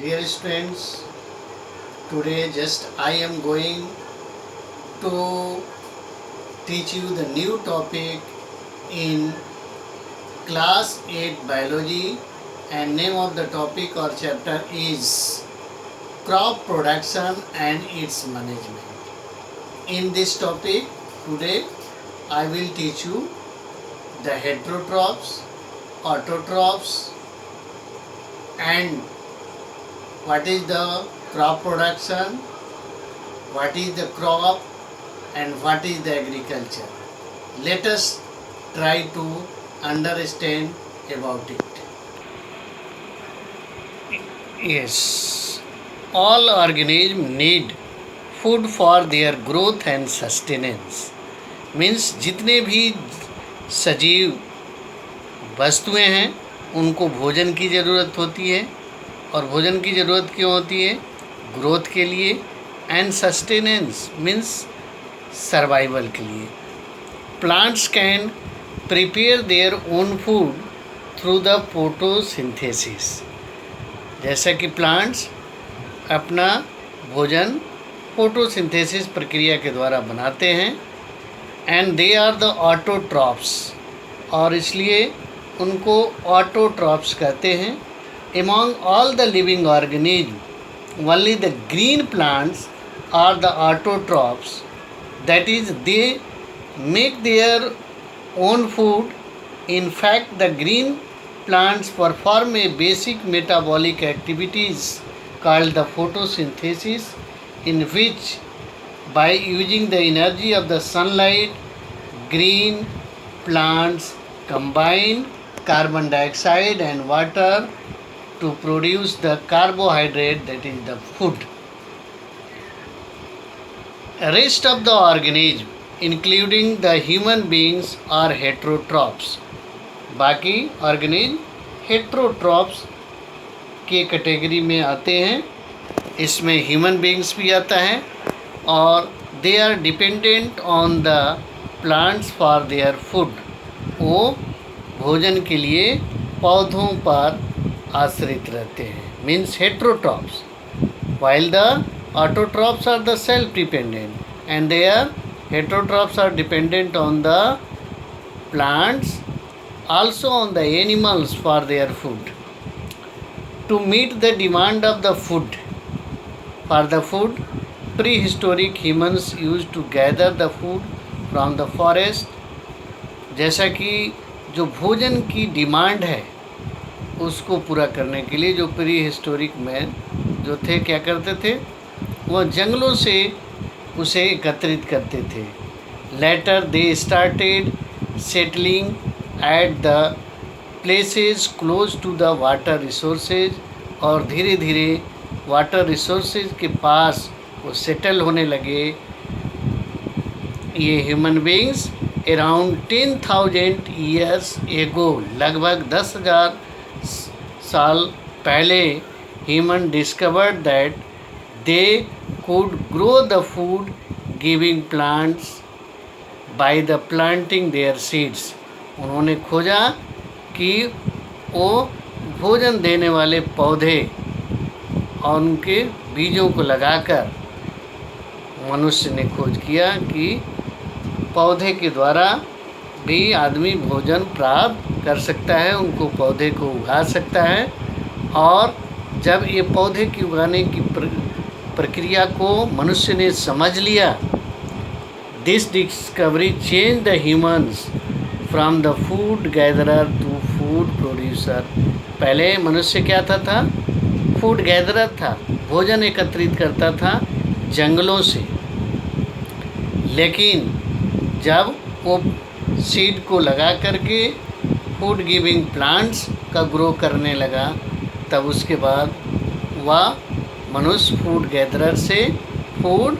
Dear students, today just I am going to teach you the new topic in class 8 biology, and name of the topic or chapter is crop production and its management. In this topic today I will teach you the heterotrophs, autotrophs, and what is the crop production, what is the crop, and what is the agriculture. Let us try to understand about it. Yes, all organisms need food for their growth and sustenance. Means जितने भी सजीव वस्तुएं हैं उनको भोजन की ज़रूरत होती है, और भोजन की ज़रूरत क्यों होती है? ग्रोथ के लिए, एंड सस्टेनेंस मीन्स सर्वाइवल के लिए. Plants can prepare their own food through the photosynthesis. जैसा कि प्लांट्स अपना भोजन फोटोसिंथेसिस प्रक्रिया के द्वारा बनाते हैं. And they are the autotrophs, और इसलिए उनको ऑटोट्रॉप्स कहते हैं. Among all the living organisms, only the green plants are the autotrophs. That is, they make their own food. In fact, the green plants perform a basic metabolic activities called the photosynthesis, in which by using the energy of the sunlight, green plants combine carbon dioxide and water to produce the carbohydrate, that is the food. Rest of the organism, including the human beings, are heterotrophs. बाकी organism heterotrophs के category में आते हैं. इसमें human beings भी आता है, और they are dependent on the plants for their food. वो भोजन के लिए पौधों पर आश्रित रहते हैं. Means heterotrophs, while the autotrophs are the self dependent, and they are heterotrophs are dependent on the plants, also on the animals for their food. To meet the demand of the food, for the food, prehistoric humans used to gather the food from the forest. जैसा कि जो भोजन की demand है उसको पूरा करने के लिए जो प्री हिस्टोरिक मैन जो थे क्या करते थे? वह जंगलों से उसे एकत्रित करते थे. Later they started settling at the places close to the water resources, और धीरे धीरे वाटर रिसोर्सेज के पास वो सेटल होने लगे. ये human beings around 10,000 years ago, लगभग 10,000 साल पहले, human discovered that they could grow the food giving plants by the planting their seeds. उन्होंने खोजा कि वो भोजन देने वाले पौधे और उनके बीजों को लगाकर मनुष्य ने खोज किया कि पौधे के द्वारा भी आदमी भोजन प्राप्त कर सकता है, उनको पौधे को उगा सकता है. और जब ये पौधे की उगाने की प्रक्रिया को मनुष्य ने समझ लिया, this discovery change the humans from the food gatherer to food producer. पहले मनुष्य क्या था? फूड गैदरर था, भोजन एकत्रित करता था जंगलों से. लेकिन जब वो सीड को लगा करके फूड गिविंग प्लांट्स का ग्रो करने लगा, तब उसके बाद वह मनुष्य फूड गैदरर से फूड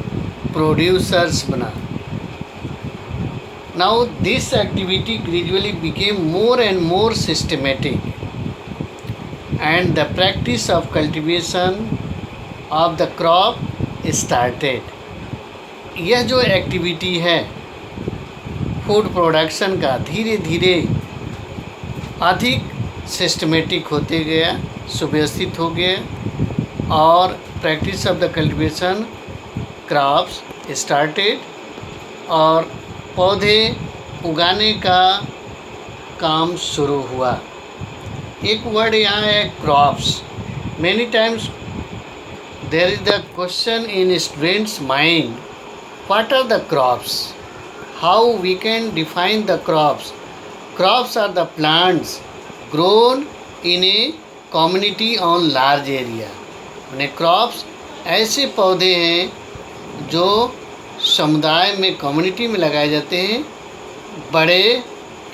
प्रोड्यूसर्स बना. Now this activity gradually became more and more systematic, and the practice of cultivation of the crop started. यह जो एक्टिविटी है फूड प्रोडक्शन का धीरे धीरे अधिक सिस्टमेटिक होते गया, सुव्यवस्थित हो गया. और practice of the cultivation crops started, और पौधे उगाने का काम शुरू हुआ। एक वर्ड यहाँ है crops. Many times there is the question in students mind, what are the crops, how we can define the crops. Crops are the plants grown in a community on large area. यानी crops ऐसे पौधे हैं जो समुदाय में, community में लगाए जाते हैं, बड़े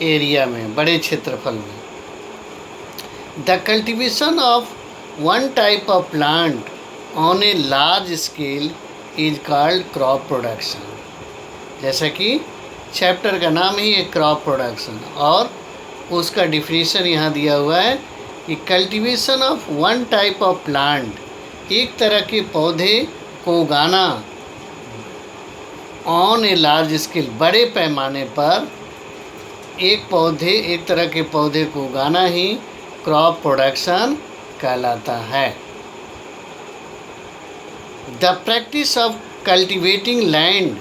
एरिया में, बड़े क्षेत्रफल में। The cultivation of one type of plant on a large scale is called crop production. जैसा कि चैप्टर का नाम ही है क्रॉप प्रोडक्शन, और उसका डिफिनीशन यहाँ दिया हुआ है कि cultivation of one type of plant, एक तरह के पौधे को उगाना, ऑन ए लार्ज स्केल, बड़े पैमाने पर एक तरह के पौधे को उगाना ही क्रॉप प्रोडक्शन कहलाता है। The practice of cultivating land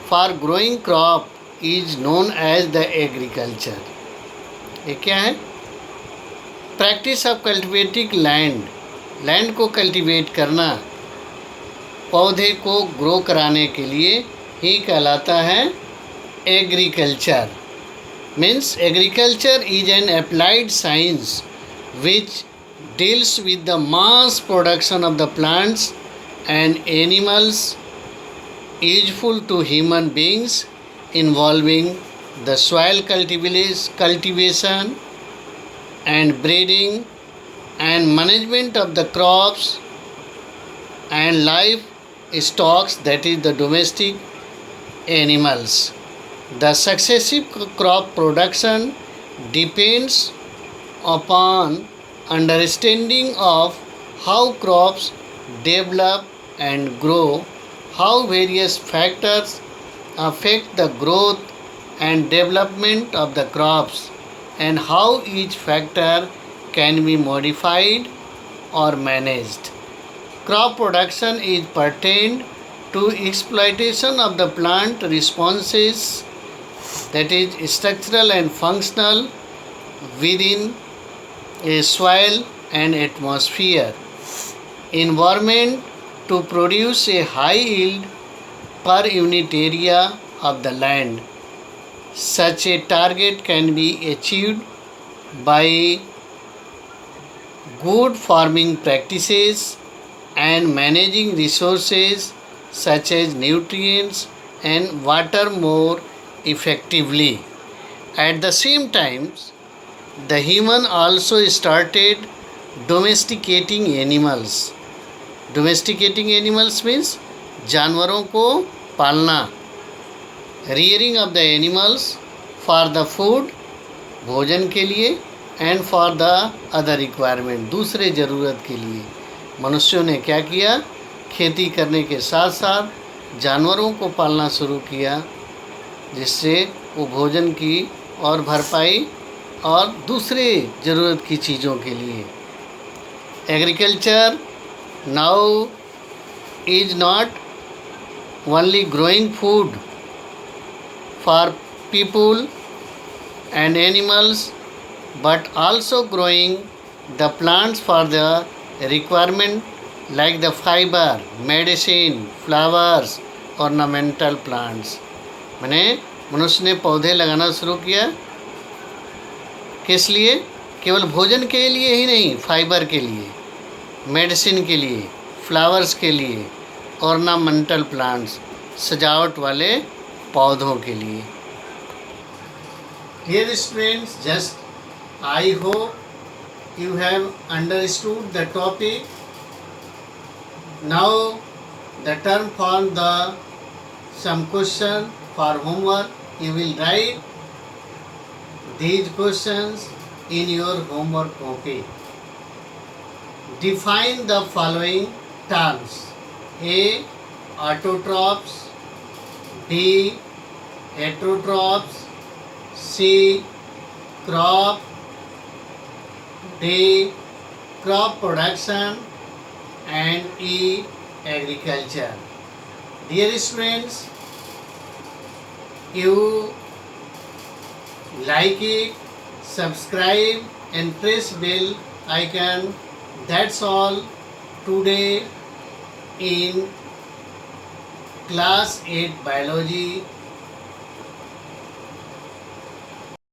for growing crop is known as the agriculture. ये क्या है? Practice of cultivating land, land को कल्टिवेट करना पौधे को ग्रो कराने के लिए ही कहलाता है agriculture. Means agriculture is an applied science which deals with the mass production of the plants and animals useful to human beings, involving the soil cultivation and breeding and management of the crops and livestock, that is the domestic animals. The successive crop production depends upon understanding of how crops develop and grow, how various factors affect the growth and development of the crops, and how each factor can be modified or managed. Crop production is pertained to exploitation of the plant responses, that is structural and functional, within a soil and atmosphere environment to produce a high yield per unit area of the land. Such a target can be achieved by good farming practices and managing resources such as nutrients and water more effectively. At the same time, the human also started domesticating animals. Domesticating animals means जानवरों को पालना. Rearing of the animals for the food, भोजन के लिए, and for the other requirement, दूसरे ज़रूरत के लिए. मनुष्यों ने क्या किया? खेती करने के साथ साथ जानवरों को पालना शुरू किया, जिससे वो भोजन की और भरपाई और दूसरे ज़रूरत की चीज़ों के लिए. Agriculture now is not only growing food for people and animals, but also growing the plants for the requirement like the fibre, medicine, flowers, ornamental plants. मैंने मनुष्य ने पौधे लगाना शुरू किया, किस लिए? केवल भोजन के लिए ही नहीं, फाइबर के लिए, मेडिसिन के लिए, फ्लावर्स के लिए, ऑर्नामेंटल प्लांट्स, सजावट वाले पौधों के लिए. Dear students, just I hope you have understood the topic. Now the term for the some question for homework. You will write these questions in your homework copy. Define the following terms: A. Autotrophs, B. Heterotrophs, C. Crop, D. Crop production, and E. Agriculture. Dear students, you like it, subscribe and press bell icon. That's all today in class 8 biology.